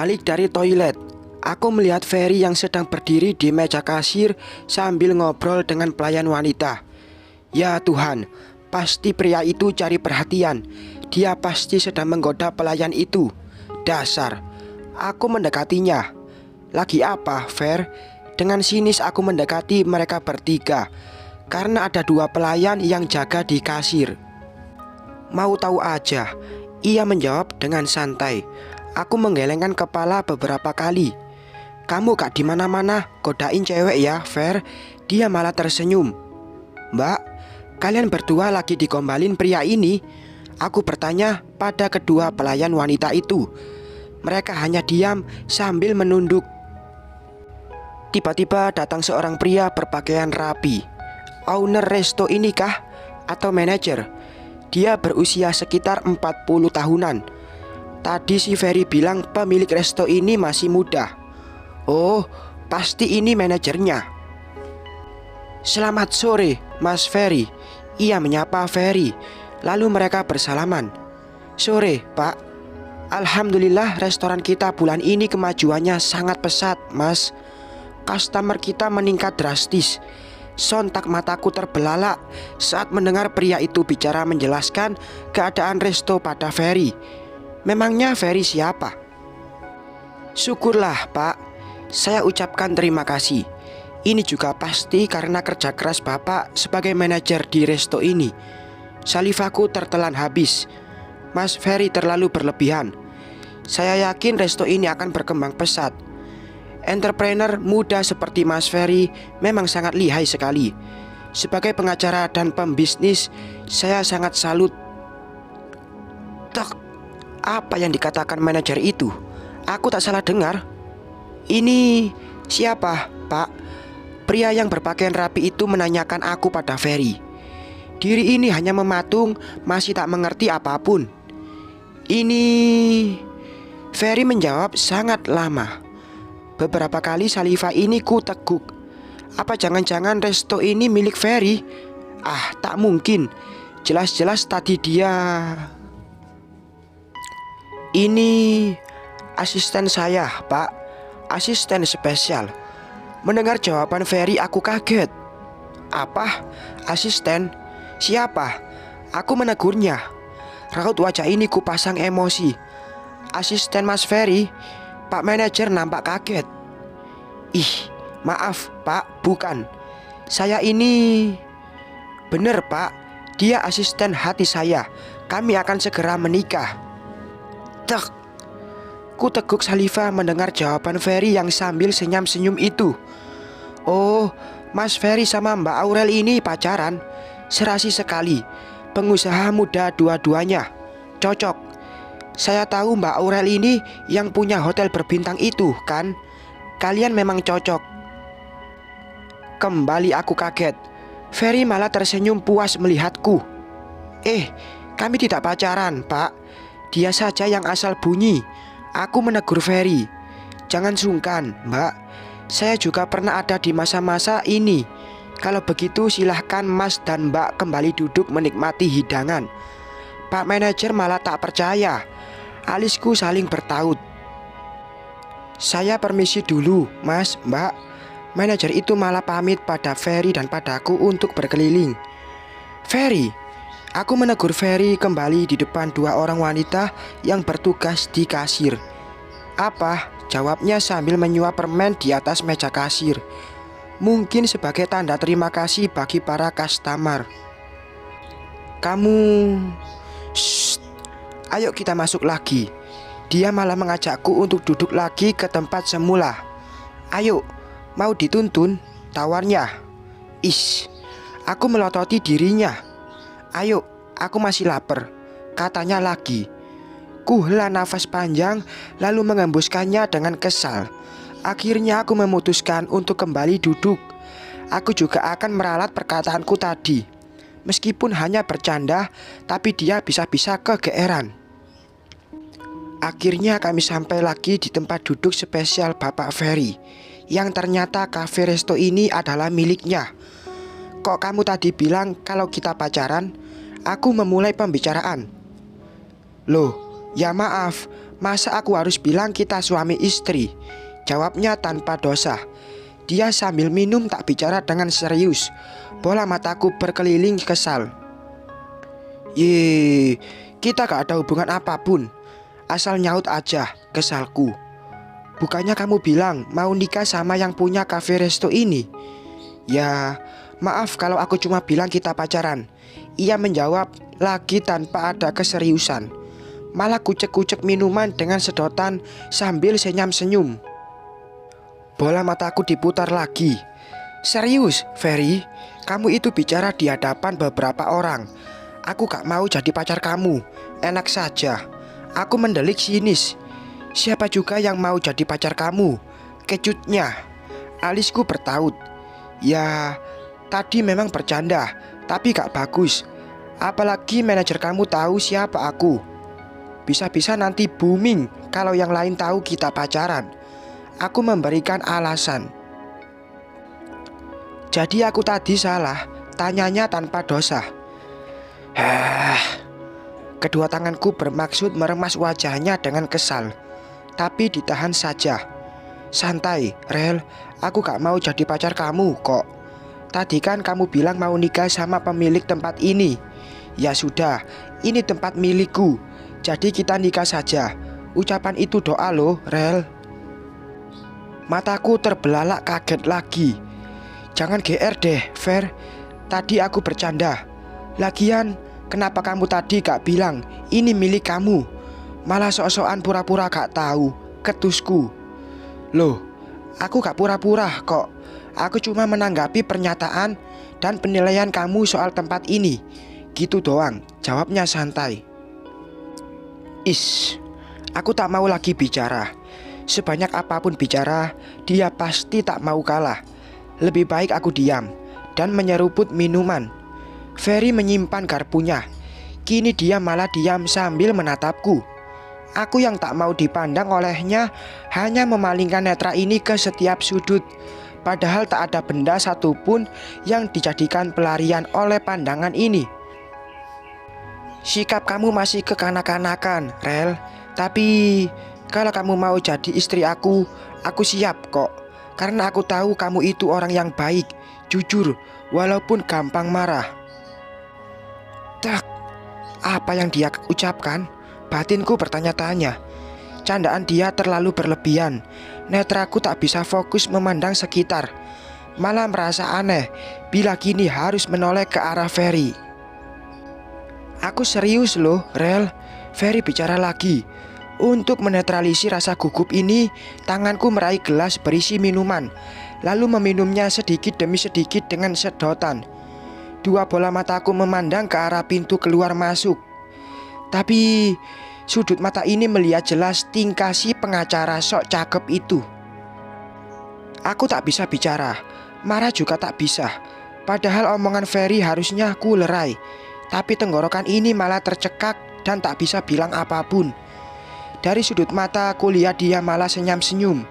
balik dari toilet, aku melihat Ferry yang sedang berdiri di meja kasir sambil ngobrol dengan pelayan wanita. Ya Tuhan, pasti pria itu cari perhatian. Dia pasti sedang menggoda pelayan itu. Dasar. Aku mendekatinya. Lagi apa, Fer? Dengan sinis aku mendekati mereka bertiga, karena ada dua pelayan yang jaga di kasir. Mau tahu aja, ia menjawab dengan santai. Aku menggelengkan kepala beberapa kali. Kamu gak di mana-mana godain cewek ya, Fer? Dia malah tersenyum. Mbak, kalian berdua lagi digombalin pria ini? Aku bertanya pada kedua pelayan wanita itu. Mereka hanya diam sambil menunduk. Tiba-tiba datang seorang pria berpakaian rapi. Owner resto ini kah? Atau manajer? Dia berusia sekitar 40 tahunan. Tadi si Ferry bilang pemilik resto ini masih muda. Oh, pasti ini manajernya. Selamat sore, Mas Ferry. Ia menyapa Ferry. Lalu mereka bersalaman. Sore, Pak. Alhamdulillah restoran kita bulan ini kemajuannya sangat pesat, Mas. Customer kita meningkat drastis. Sontak mataku terbelalak saat mendengar pria itu bicara menjelaskan keadaan resto pada Ferry. Memangnya Ferry siapa? Syukurlah, Pak. Saya ucapkan terima kasih. Ini juga pasti karena kerja keras Bapak sebagai manajer di resto ini. Salivaku tertelan habis. Mas Ferry terlalu berlebihan. Saya yakin resto ini akan berkembang pesat. Entrepreneur muda seperti Mas Ferry memang sangat lihai sekali. Sebagai pengacara dan pembisnis, saya sangat salut. Tek, apa yang dikatakan manajer itu? Aku tak salah dengar. Ini siapa, Pak? Pria yang berpakaian rapi itu menanyakan aku pada Ferry. Diri ini hanya mematung, masih tak mengerti apapun. Ini... Ferry menjawab sangat lama. Beberapa kali saliva ini ku teguk. Apa jangan-jangan resto ini milik Ferry? Ah, tak mungkin. Jelas-jelas tadi dia... Ini asisten saya, Pak. Asisten spesial. Mendengar jawaban Ferry aku kaget. Apa? Asisten? Siapa? Aku menegurnya. Raut wajah ini ku pasang emosi. Asisten Mas Ferry. Pak manajer nampak kaget. Ih, maaf Pak, bukan. Saya ini... Bener Pak, dia asisten hati saya. Kami akan segera menikah. Tek. Ku teguk saliva mendengar jawaban Ferry yang sambil senyum-senyum itu. Oh, Mas Ferry sama Mbak Aurel ini pacaran. Serasi sekali. Pengusaha muda dua-duanya. Cocok. Saya tahu Mbak Aurel ini yang punya hotel berbintang itu, kan? Kalian memang cocok. Kembali aku kaget. Ferry malah tersenyum puas melihatku. Kami tidak pacaran, Pak. Dia saja yang asal bunyi. Aku menegur Ferry. Jangan sungkan, Mbak. Saya juga pernah ada di masa-masa ini. Kalau begitu silahkan Mas dan Mbak kembali duduk menikmati hidangan. Pak manajer malah tak percaya. Alisku saling bertaut. Saya permisi dulu, Mas, Mbak. Manajer itu malah pamit pada Ferry dan padaku untuk berkeliling. Ferry, aku menegur Ferry kembali di depan dua orang wanita yang bertugas di kasir. Apa? Jawabnya sambil menyuap permen di atas meja kasir. Mungkin sebagai tanda terima kasih bagi para customer. Kamu... Shh. Ayo kita masuk lagi. Dia malah mengajakku untuk duduk lagi ke tempat semula. Ayo, mau dituntun? Tawarnya. Ish, aku melototi dirinya. Ayo, aku masih lapar, katanya lagi. Kuhela nafas panjang lalu mengembuskannya dengan kesal. Akhirnya aku memutuskan untuk kembali duduk. Aku juga akan meralat perkataanku tadi. Meskipun hanya bercanda, tapi dia bisa-bisa kegeeran. Akhirnya kami sampai lagi di tempat duduk spesial Bapak Ferry, yang ternyata kafe resto ini adalah miliknya. Kok kamu tadi bilang kalau kita pacaran? Aku memulai pembicaraan. Loh, ya maaf, Masa aku harus bilang kita suami istri? Jawabnya tanpa dosa. Dia sambil minum tak bicara dengan serius. Bola mataku berkeliling kesal. Ye, kita gak ada hubungan apapun. Asal nyaut aja, kesalku. Bukannya kamu bilang mau nikah sama yang punya cafe resto ini? Ya, maaf kalau aku cuma bilang kita pacaran. Ia menjawab lagi tanpa ada keseriusan. Malah kucek-kucek minuman dengan sedotan sambil senyum-senyum. Bola mataku diputar lagi. Serius, Ferry? Kamu itu bicara di hadapan beberapa orang. Aku gak mau jadi pacar kamu. Enak saja. Aku mendelik sinis. Siapa juga yang mau jadi pacar kamu? Kecutnya. Alisku bertaut. Ya, tadi memang bercanda, tapi gak bagus. Apalagi manajer kamu tahu siapa aku. Bisa-bisa nanti booming kalau yang lain tahu kita pacaran. Aku memberikan alasan. Jadi aku tadi salah, tanyanya tanpa dosa. Kedua tanganku bermaksud meremas wajahnya dengan kesal, tapi ditahan saja. Santai, Rel, aku gak mau jadi pacar kamu kok. Tadi kan kamu bilang mau nikah sama pemilik tempat ini. Ya sudah, ini tempat milikku, jadi kita nikah saja. Ucapan itu doa loh, Rel. Mataku terbelalak kaget lagi. Jangan GR deh, Fer. Tadi aku bercanda. Lagian, kenapa kamu tadi gak bilang ini milik kamu? Malah sok-sokan pura-pura gak tahu, ketusku. Loh, aku gak pura-pura kok. Aku cuma menanggapi pernyataan dan penilaian kamu soal tempat ini. Gitu doang, jawabnya santai. Aku tak mau lagi bicara. Sebanyak apapun bicara, dia pasti tak mau kalah. Lebih baik aku diam dan menyeruput minuman. Ferry menyimpan garpunya. Kini dia malah diam sambil menatapku. Aku yang tak mau dipandang olehnya hanya memalingkan netra ini ke setiap sudut. Padahal tak ada benda satupun yang dijadikan pelarian oleh pandangan ini. Sikap kamu masih kekanak-kanakan, Rel. Tapi kalau kamu mau jadi istri aku siap kok. Karena aku tahu kamu itu orang yang baik, jujur, walaupun gampang marah. Tak, apa yang dia ucapkan? Batinku bertanya-tanya. Candaan dia terlalu berlebihan. Netraku tak bisa fokus memandang sekitar. Malah merasa aneh bila kini harus menoleh ke arah Ferry. Aku serius loh, Rel. Ferry bicara lagi. Untuk menetralisir rasa gugup ini, tanganku meraih gelas berisi minuman, lalu meminumnya sedikit demi sedikit dengan sedotan. Dua bola mataku memandang ke arah pintu keluar masuk. Tapi sudut mata ini melihat jelas tingkah si pengacara sok cakep itu. Aku tak bisa bicara, marah juga tak bisa. Padahal omongan Ferry harusnya ku lerai. Tapi tenggorokan ini malah tercekak dan tak bisa bilang apapun. Dari sudut mata aku lihat dia malah senyum-senyum.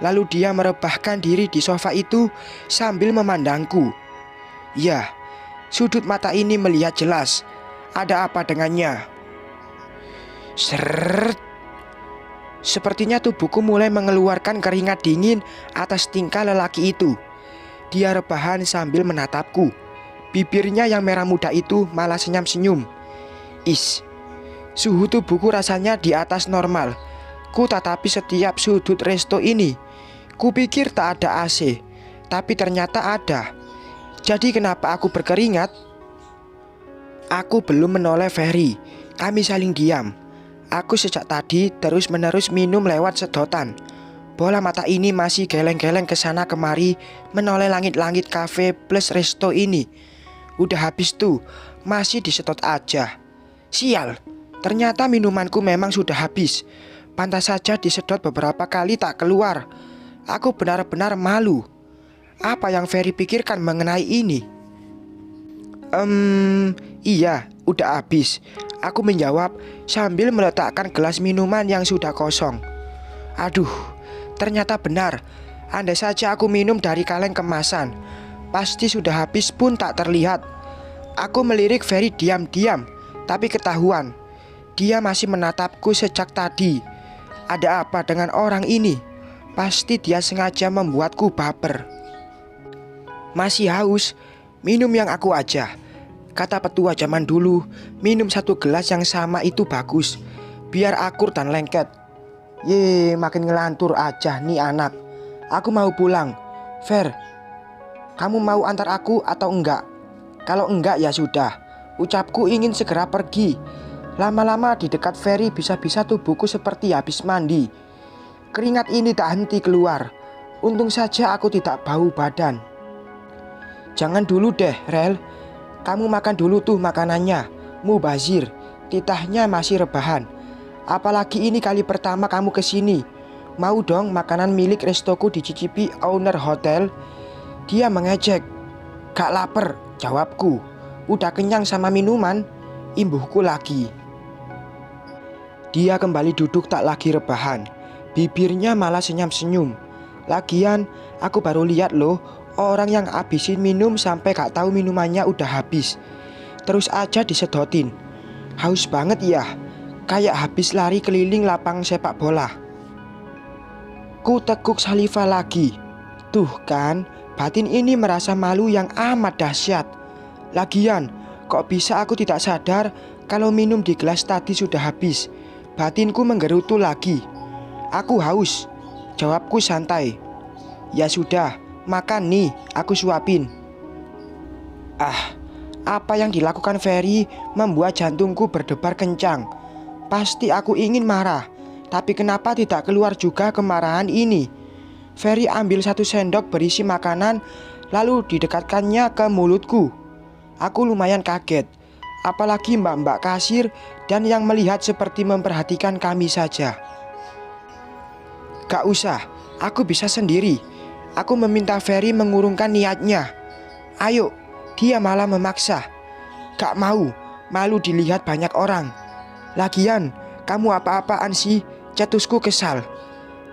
Lalu dia merebahkan diri di sofa itu sambil memandangku. Ya, sudut mata ini melihat jelas. Ada apa dengannya? Seret. Sepertinya tubuhku mulai mengeluarkan keringat dingin atas tingkah lelaki itu. Dia rebahan sambil menatapku. Bibirnya yang merah muda itu malah senyum-senyum. Suhu tubuhku rasanya di atas normal. Ku tatapi setiap sudut resto ini. Kupikir tak ada AC, tapi ternyata ada. Jadi kenapa aku berkeringat? Aku belum menoleh Ferry. Kami saling diam. Aku sejak tadi terus-menerus minum lewat sedotan. Bola mata ini masih geleng-geleng kesana kemari menoleh langit-langit cafe plus resto ini. Udah habis tuh, masih disedot aja. Sial, ternyata minumanku memang sudah habis. Pantas saja disedot beberapa kali tak keluar. Aku benar-benar malu. Apa yang Ferry pikirkan mengenai ini? Iya, udah habis. Aku menjawab sambil meletakkan gelas minuman yang sudah kosong. Aduh, ternyata benar. Andai saja aku minum dari kaleng kemasan, pasti sudah habis pun tak terlihat. Aku melirik Ferry diam-diam, tapi ketahuan. Dia masih menatapku sejak tadi. Ada apa dengan orang ini? Pasti dia sengaja membuatku baper. Masih haus? Minum yang aku aja. Kata petua zaman dulu, minum satu gelas yang sama itu bagus, biar akur dan lengket. Makin ngelantur aja nih anak. Aku mau pulang. Fer, kamu mau antar aku atau enggak? Kalau enggak ya sudah. Ucapku ingin segera pergi. Lama-lama di dekat Ferry bisa-bisa tubuhku seperti habis mandi. Keringat ini tak henti keluar. Untung saja aku tidak bau badan. Jangan dulu deh, Rel. Kamu makan dulu tuh makanannya. Mubazir, titahnya masih rebahan. Apalagi ini kali pertama kamu kesini. Mau dong makanan milik restoku dicicipi owner hotel? Dia mengejek. Gak lapar, jawabku. Udah kenyang sama minuman, imbuhku lagi. Dia kembali duduk tak lagi rebahan. Bibirnya malah senyum-senyum. Lagian aku baru lihat loh, orang yang habisin minum sampai gak tahu minumannya udah habis. Terus aja disedotin. Haus banget ya, kayak habis lari keliling lapang sepak bola. Ku tekuk saliva lagi. Tuh kan, batin ini merasa malu yang amat dahsyat. Lagian, kok bisa aku tidak sadar kalau minum di gelas tadi sudah habis. Batinku menggerutu lagi. Aku haus, jawabku santai. Ya sudah, makan nih, aku suapin. Apa yang dilakukan Ferry membuat jantungku berdebar kencang. Pasti aku ingin marah, tapi kenapa tidak keluar juga kemarahan ini? Ferry ambil satu sendok berisi makanan, lalu didekatkannya ke mulutku. Aku lumayan kaget, apalagi mbak-mbak kasir dan yang melihat seperti memperhatikan kami saja. Gak usah, aku bisa sendiri. Aku meminta Ferry mengurungkan niatnya. Ayo, dia malah memaksa. Gak mau, malu dilihat banyak orang. Lagian, kamu apa-apaan sih? Cetusku kesal.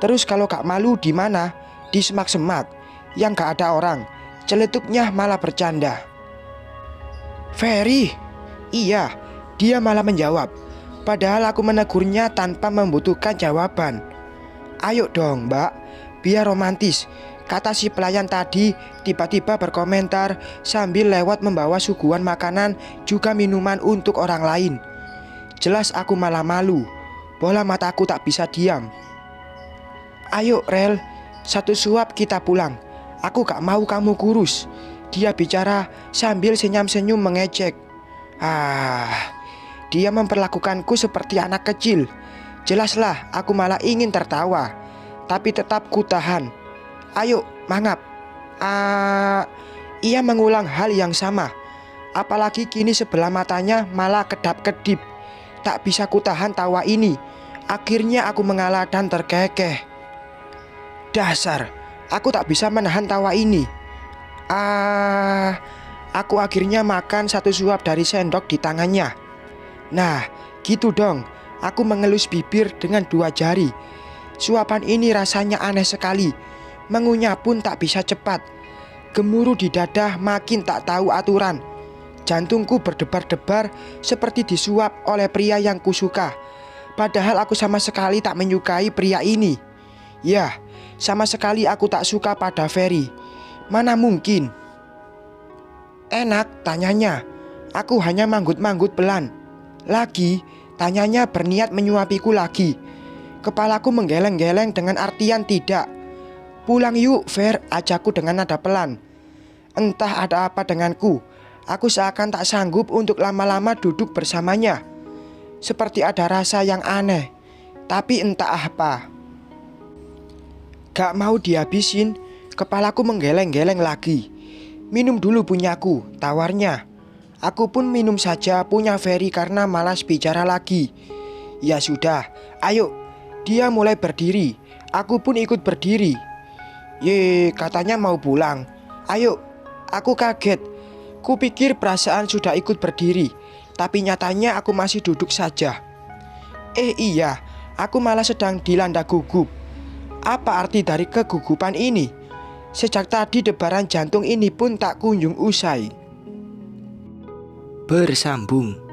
Terus kalau gak malu di mana? Di semak-semak yang gak ada orang. Celetuknya malah bercanda. Ferry? Iya, dia malah menjawab. Padahal aku menegurnya tanpa membutuhkan jawaban. Ayo dong mbak, biar romantis, kata si pelayan tadi tiba-tiba berkomentar sambil lewat membawa suguhan makanan juga minuman untuk orang lain. Jelas aku malah malu, bola mataku tak bisa diam. Ayo Rel, satu suap kita pulang. Aku gak mau kamu kurus, dia bicara sambil senyum-senyum mengejek. Dia memperlakukanku seperti anak kecil. Jelaslah aku malah ingin tertawa, tapi tetap ku tahan. Ayo mangap. Ia mengulang hal yang sama. Apalagi kini sebelah matanya malah kedap-kedip. Tak bisa ku tahan tawa ini. Akhirnya aku mengalah dan terkekeh. Dasar, aku tak bisa menahan tawa ini. Aku akhirnya makan satu suap dari sendok di tangannya. Nah, gitu dong. Aku mengelus bibir dengan dua jari. Suapan ini rasanya aneh sekali. Mengunyah pun tak bisa cepat. Gemuruh di dada makin tak tahu aturan. Jantungku berdebar-debar seperti disuap oleh pria yang kusuka. Padahal aku sama sekali tak menyukai pria ini. Ya, sama sekali aku tak suka pada Ferry. Mana mungkin? Enak, tanyanya. Aku hanya manggut-manggut pelan. Lagi, tanyanya berniat menyuapiku lagi. Kepalaku menggeleng-geleng dengan artian tidak. Pulang yuk, Fer, ajakku dengan nada pelan. Entah ada apa denganku. Aku seakan tak sanggup untuk lama-lama duduk bersamanya. Seperti ada rasa yang aneh. Tapi entah apa. Gak mau dihabisin, kepalaku menggeleng-geleng lagi. Minum dulu punyaku, tawarnya. Aku pun minum saja punya Ferry karena malas bicara lagi. Ya sudah, ayo. Dia mulai berdiri. Aku pun ikut berdiri. Katanya mau pulang. Ayo, aku kaget. Kupikir perasaan sudah ikut berdiri, tapi nyatanya aku masih duduk saja. Iya, aku malah sedang dilanda gugup. Apa arti dari kegugupan ini? Sejak tadi debaran jantung ini pun tak kunjung usai. Bersambung.